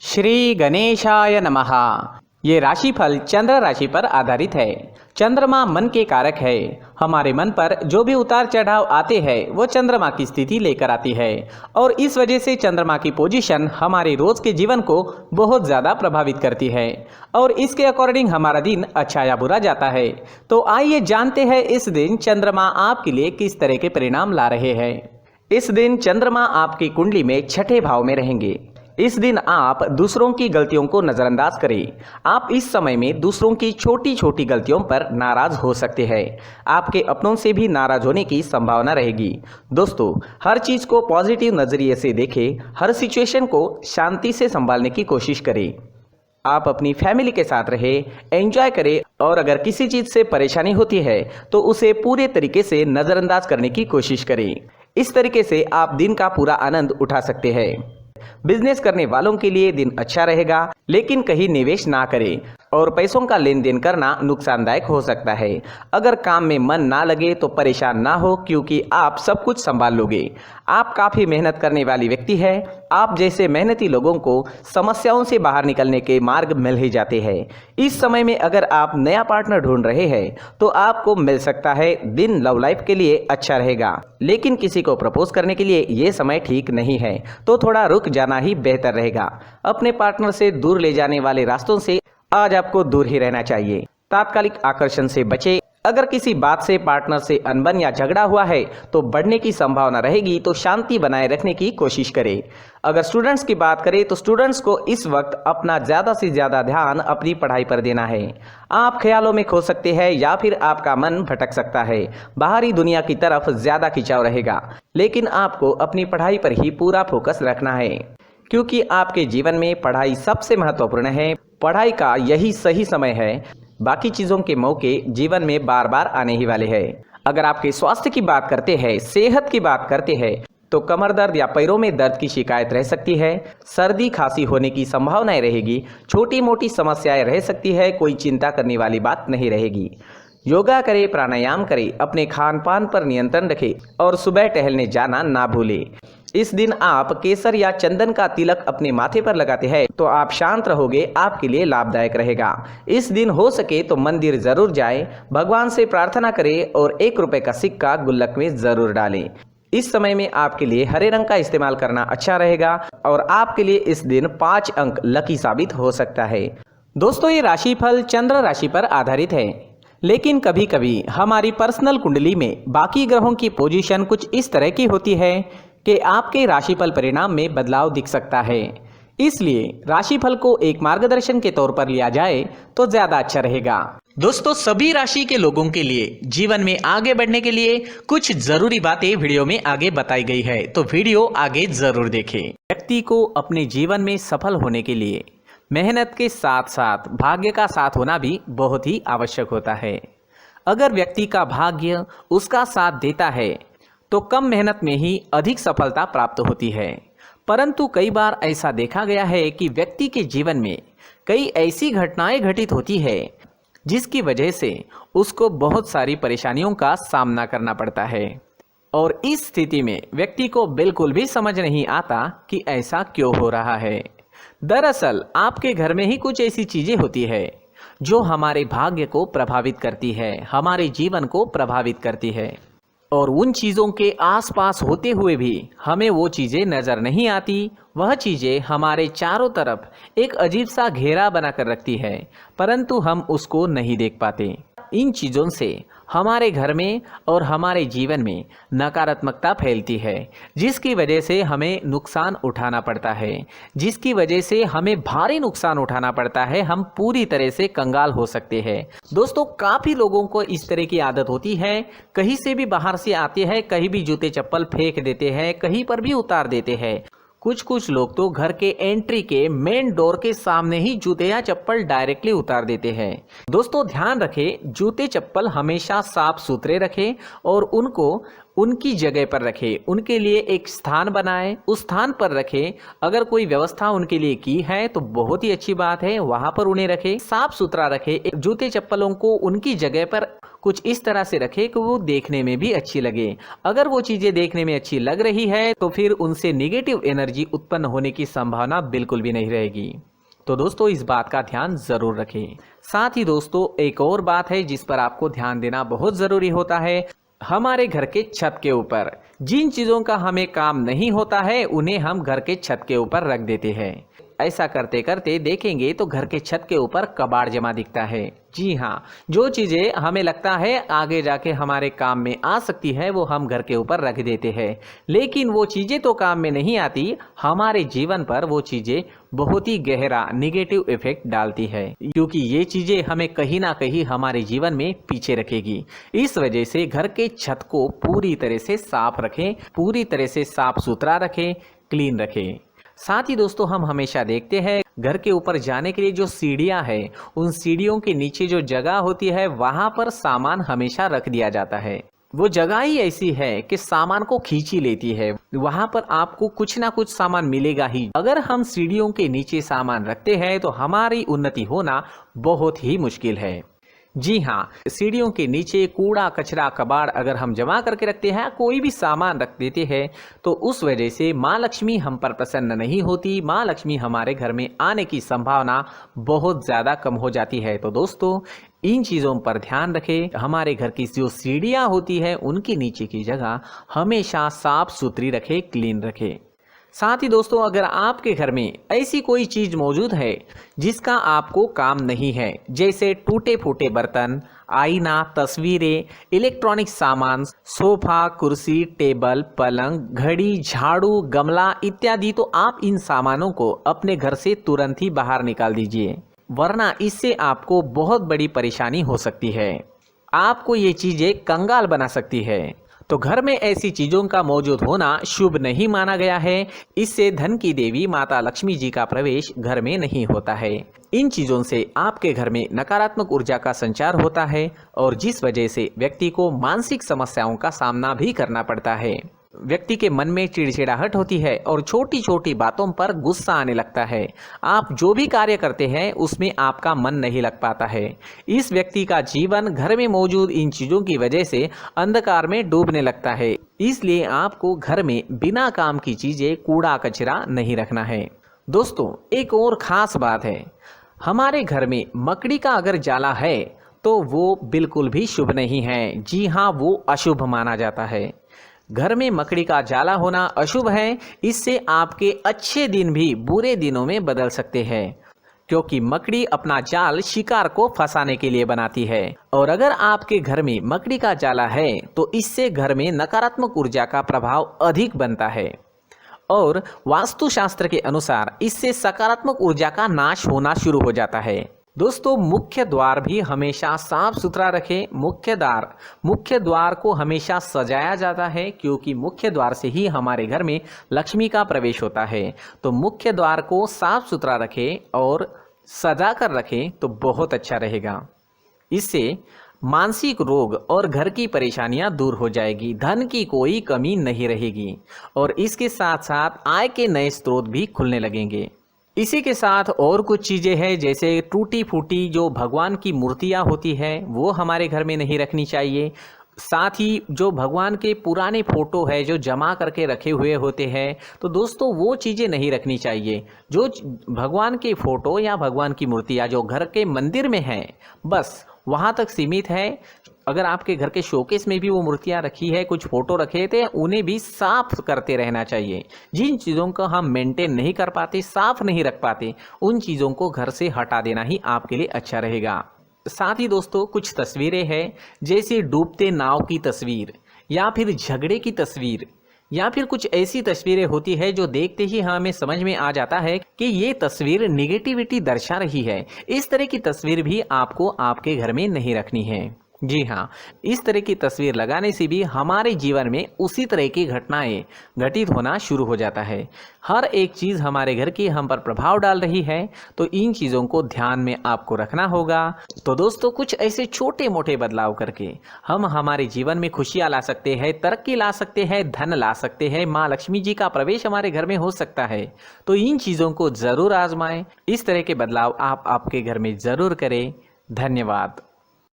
श्री गणेशाय नमः। ये राशिफल चंद्र राशि पर आधारित है। चंद्रमा मन के कारक है। हमारे मन पर जो भी उतार चढ़ाव आते हैं वो चंद्रमा की स्थिति लेकर आती है और इस वजह से चंद्रमा की पोजीशन हमारे रोज के जीवन को बहुत ज़्यादा प्रभावित करती है और इसके अकॉर्डिंग हमारा दिन अच्छा या बुरा जाता है। तो आइए जानते हैं इस दिन चंद्रमा आपके लिए किस तरह के परिणाम ला रहे हैं। इस दिन चंद्रमा आपकी कुंडली में छठे भाव में रहेंगे। इस दिन आप दूसरों की गलतियों को नज़रअंदाज करें। आप इस समय में दूसरों की छोटी छोटी गलतियों पर नाराज हो सकते हैं। आपके अपनों से भी नाराज होने की संभावना रहेगी। दोस्तों, हर चीज़ को पॉजिटिव नज़रिए से देखें। हर सिचुएशन को शांति से संभालने की कोशिश करें। आप अपनी फैमिली के साथ रहें, एंजॉय करें और अगर किसी चीज़ से परेशानी होती है तो उसे पूरे तरीके से नज़रअंदाज करने की कोशिश करें। इस तरीके से आप दिन का पूरा आनंद उठा सकते हैं। बिजनेस करने वालों के लिए दिन अच्छा रहेगा, लेकिन कहीं निवेश ना करें और पैसों का लेन देन करना नुकसानदायक हो सकता है। अगर काम में मन ना लगे तो परेशान ना हो, क्योंकि आप सब कुछ संभाल लोगे। आप काफ़ी मेहनत करने वाली व्यक्ति है। आप जैसे मेहनती लोगों को समस्याओं से बाहर निकलने के मार्ग मिल ही जाते हैं। इस समय में अगर आप नया पार्टनर ढूंढ रहे हैं तो आपको मिल सकता है। दिन लव लाइफ के लिए अच्छा रहेगा, लेकिन किसी को प्रपोज करने के लिए ये समय ठीक नहीं है, तो थोड़ा रुक जाना ही बेहतर रहेगा। अपने पार्टनर से दूर ले जाने वाले रास्तों से आज आपको दूर ही रहना चाहिए। तात्कालिक आकर्षण से बचें। अगर किसी बात से पार्टनर से अनबन या झगड़ा हुआ है तो बढ़ने की संभावना रहेगी, तो शांति बनाए रखने की कोशिश करें। अगर स्टूडेंट्स की बात करें तो स्टूडेंट्स को इस वक्त अपना ज़्यादा से ज़्यादा ध्यान अपनी पढ़ाई पर देना है। आप ख्यालों में खो सकते हैं या फिर आपका मन भटक सकता है। बाहरी दुनिया की तरफ ज़्यादा खिंचाव रहेगा, लेकिन आपको अपनी पढ़ाई पर ही पूरा फोकस रखना है, क्योंकि आपके जीवन में पढ़ाई सबसे महत्वपूर्ण है। पढ़ाई का यही सही समय है। बाकी चीज़ों के मौके जीवन में बार बार आने ही वाले हैं। अगर आपके स्वास्थ्य की बात करते हैं, सेहत की बात करते हैं, तो कमर दर्द या पैरों में दर्द की शिकायत रह सकती है। सर्दी खांसी होने की संभावनाएं रहेगी। छोटी मोटी समस्याएं रह सकती है। कोई चिंता करने वाली बात नहीं रहेगी। योगा करें, प्राणायाम करें, अपने खान पान पर नियंत्रण रखें और सुबह टहलने जाना ना भूलें। इस दिन आप केसर या चंदन का तिलक अपने माथे पर लगाते हैं तो आप शांत रहोगे, आपके लिए लाभदायक रहेगा। इस दिन हो सके तो मंदिर जरूर जाएं, भगवान से प्रार्थना करें और 1 रुपए का सिक्का गुल्लक में जरूर डालें। इस समय में आपके लिए हरे रंग का इस्तेमाल करना अच्छा रहेगा और आपके लिए इस दिन 5 अंक लकी साबित हो सकता है। दोस्तों, ये राशिफल चंद्र राशि पर आधारित है, लेकिन कभी कभी हमारी पर्सनल कुंडली में बाकी ग्रहों की पोजीशन कुछ इस तरह की होती है कि आपके राशिफल परिणाम में बदलाव दिख सकता है। इसलिए राशिफल को एक मार्गदर्शन के तौर पर लिया जाए तो ज्यादा अच्छा रहेगा। दोस्तों, सभी राशि के लोगों के लिए जीवन में आगे बढ़ने के लिए कुछ जरूरी बातें वीडियो में आगे बताई गई है, तो वीडियो आगे जरूर देखें। व्यक्ति को अपने जीवन में सफल होने के लिए मेहनत के साथ साथ भाग्य का साथ होना भी बहुत ही आवश्यक होता है। अगर व्यक्ति का भाग्य उसका साथ देता है तो कम मेहनत में ही अधिक सफलता प्राप्त होती है, परंतु कई बार ऐसा देखा गया है कि व्यक्ति के जीवन में कई ऐसी घटनाएं घटित होती है जिसकी वजह से उसको बहुत सारी परेशानियों का सामना करना पड़ता है और इस स्थिति में व्यक्ति को बिल्कुल भी समझ नहीं आता कि ऐसा क्यों हो रहा है। दरअसल आपके घर में ही कुछ ऐसी चीजें होती है जो हमारे भाग्य को प्रभावित करती है, हमारे जीवन को प्रभावित करती है और उन चीज़ों के आसपास होते हुए भी हमें वो चीज़ें नज़र नहीं आती। वह चीज़ें हमारे चारों तरफ एक अजीब सा घेरा बनाकर रखती है, परंतु हम उसको नहीं देख पाते। इन चीज़ों से हमारे घर में और हमारे जीवन में नकारात्मकता फैलती है, जिसकी वजह से हमें नुकसान उठाना पड़ता है, जिसकी वजह से हमें भारी नुकसान उठाना पड़ता है। हम पूरी तरह से कंगाल हो सकते हैं। दोस्तों, काफ़ी लोगों को इस तरह की आदत होती है, कहीं से भी बाहर से आते हैं, कहीं भी जूते चप्पल फेंक देते हैं, कहीं पर भी उतार देते हैं। कुछ लोग तो घर के एंट्री के मेन डोर के सामने ही जूते या चप्पल डायरेक्टली उतार देते हैं। दोस्तों, ध्यान रखें, जूते चप्पल हमेशा साफ सुथरे रखें और उनको उनकी जगह पर रखें। उनके लिए एक स्थान बनाएं, उस स्थान पर रखें। अगर कोई व्यवस्था उनके लिए की है तो बहुत ही अच्छी बात है, वहां पर उन्हें रखें, साफ सुथरा रखें। जूते चप्पलों को उनकी जगह पर कुछ इस तरह से रखें कि वो देखने में भी अच्छी लगे। अगर वो चीज़ें देखने में अच्छी लग रही है तो फिर उनसे नेगेटिव एनर्जी उत्पन्न होने की संभावना बिल्कुल भी नहीं रहेगी। तो दोस्तों इस बात का ध्यान ज़रूर रखें। साथ ही दोस्तों एक और बात है जिस पर आपको ध्यान देना बहुत ज़रूरी होता है, हमारे घर के छत के ऊपर जिन चीज़ों का हमें काम नहीं होता है उन्हें हम घर के छत के ऊपर रख देते हैं। ऐसा करते करते देखेंगे तो घर के छत के ऊपर कबाड़ जमा दिखता है। जी हाँ, जो चीज़ें हमें लगता है आगे जाके हमारे काम में आ सकती है वो हम घर के ऊपर रख देते हैं, लेकिन वो चीज़ें तो काम में नहीं आती, हमारे जीवन पर वो चीज़ें बहुत ही गहरा नेगेटिव इफेक्ट डालती है, क्योंकि ये चीज़ें हमें कहीं ना कहीं हमारे जीवन में पीछे रखेगी। इस वजह से घर के छत को पूरी तरह से साफ रखें, पूरी तरह से साफ सुथरा रखें, क्लीन रखें। साथ ही दोस्तों हम हमेशा देखते हैं घर के ऊपर जाने के लिए जो सीढ़ियां हैं, उन सीढ़ियों के नीचे जो जगह होती है वहां पर सामान हमेशा रख दिया जाता है। वो जगह ही ऐसी है कि सामान को खींच ही लेती है, वहां पर आपको कुछ ना कुछ सामान मिलेगा ही। अगर हम सीढ़ियों के नीचे सामान रखते हैं तो हमारी उन्नति होना बहुत ही मुश्किल है। जी हाँ, सीढ़ियों के नीचे कूड़ा कचरा कबाड़ अगर हम जमा करके रखते हैं, कोई भी सामान रख देते हैं, तो उस वजह से माँ लक्ष्मी हम पर प्रसन्न नहीं होती, माँ लक्ष्मी हमारे घर में आने की संभावना बहुत ज़्यादा कम हो जाती है। तो दोस्तों इन चीज़ों पर ध्यान रखें, हमारे घर की जो सीढ़ियाँ होती है उनके नीचे की जगह हमेशा साफ सुथरी रखें, क्लीन रखें। साथ ही दोस्तों अगर आपके घर में ऐसी कोई चीज़ मौजूद है जिसका आपको काम नहीं है, जैसे टूटे फूटे बर्तन, आईना, तस्वीरें, इलेक्ट्रॉनिक सामान, सोफा, कुर्सी, टेबल, पलंग, घड़ी, झाड़ू, गमला इत्यादि, तो आप इन सामानों को अपने घर से तुरंत ही बाहर निकाल दीजिए, वरना इससे आपको बहुत बड़ी परेशानी हो सकती है। आपको ये चीज़ें कंगाल बना सकती है। तो घर में ऐसी चीजों का मौजूद होना शुभ नहीं माना गया है। इससे धन की देवी माता लक्ष्मी जी का प्रवेश घर में नहीं होता है। इन चीजों से आपके घर में नकारात्मक ऊर्जा का संचार होता है और जिस वजह से व्यक्ति को मानसिक समस्याओं का सामना भी करना पड़ता है। व्यक्ति के मन में चिड़चिड़ाहट होती है और छोटी छोटी बातों पर गुस्सा आने लगता है। आप जो भी कार्य करते हैं उसमें आपका मन नहीं लग पाता है। इस व्यक्ति का जीवन घर में मौजूद इन चीज़ों की वजह से अंधकार में डूबने लगता है। इसलिए आपको घर में बिना काम की चीज़ें, कूड़ा कचरा नहीं रखना है। दोस्तों एक और ख़ास बात है, हमारे घर में मकड़ी का अगर जाला है तो वो बिल्कुल भी शुभ नहीं है। जी हाँ, वो अशुभ माना जाता है। घर में मकड़ी का जाला होना अशुभ है। इससे आपके अच्छे दिन भी बुरे दिनों में बदल सकते हैं, क्योंकि मकड़ी अपना जाल शिकार को फंसाने के लिए बनाती है। और अगर आपके घर में मकड़ी का जाला है तो इससे घर में नकारात्मक ऊर्जा का प्रभाव अधिक बनता है और वास्तुशास्त्र के अनुसार इससे सकारात्मक ऊर्जा का नाश होना शुरू हो जाता है। दोस्तों मुख्य द्वार भी हमेशा साफ सुथरा रखें। मुख्य द्वार को हमेशा सजाया जाता है, क्योंकि मुख्य द्वार से ही हमारे घर में लक्ष्मी का प्रवेश होता है। तो मुख्य द्वार को साफ सुथरा रखें और सजा कर रखें तो बहुत अच्छा रहेगा। इससे मानसिक रोग और घर की परेशानियां दूर हो जाएगी, धन की कोई कमी नहीं रहेगी और इसके साथ साथ आय के नए स्रोत भी खुलने लगेंगे। इसी के साथ और कुछ चीज़ें हैं, जैसे टूटी फूटी जो भगवान की मूर्तियां होती है वो हमारे घर में नहीं रखनी चाहिए। साथ ही जो भगवान के पुराने फोटो है जो जमा करके रखे हुए होते हैं, तो दोस्तों वो चीज़ें नहीं रखनी चाहिए। जो भगवान के फोटो या भगवान की मूर्तियाँ जो घर के मंदिर में हैं बस वहाँ तक सीमित है। अगर आपके घर के शोकेस में भी वो मूर्तियाँ रखी है, कुछ फोटो रखे थे, उन्हें भी साफ करते रहना चाहिए। जिन चीज़ों को हम मेंटेन नहीं कर पाते, साफ नहीं रख पाते, उन चीज़ों को घर से हटा देना ही आपके लिए अच्छा रहेगा। साथ ही दोस्तों कुछ तस्वीरें हैं, जैसे डूबते नाव की तस्वीर या फिर झगड़े की तस्वीर या फिर कुछ ऐसी तस्वीरें होती है जो देखते ही हमें समझ में आ जाता है कि ये तस्वीर निगेटिविटी दर्शा रही है। इस तरह की तस्वीर भी आपको आपके घर में नहीं रखनी है। जी हाँ, इस तरह की तस्वीर लगाने से भी हमारे जीवन में उसी तरह की घटनाएं घटित होना शुरू हो जाता है। हर एक चीज़ हमारे घर की हम पर प्रभाव डाल रही है, तो इन चीज़ों को ध्यान में आपको रखना होगा। तो दोस्तों कुछ ऐसे छोटे मोटे बदलाव करके हम हमारे जीवन में खुशियाँ ला सकते हैं, तरक्की ला सकते हैं, धन ला सकते हैं, माँ लक्ष्मी जी का प्रवेश हमारे घर में हो सकता है। तो इन चीज़ों को ज़रूर आजमाएं। इस तरह के बदलाव आप आपके घर में ज़रूर करें। धन्यवाद।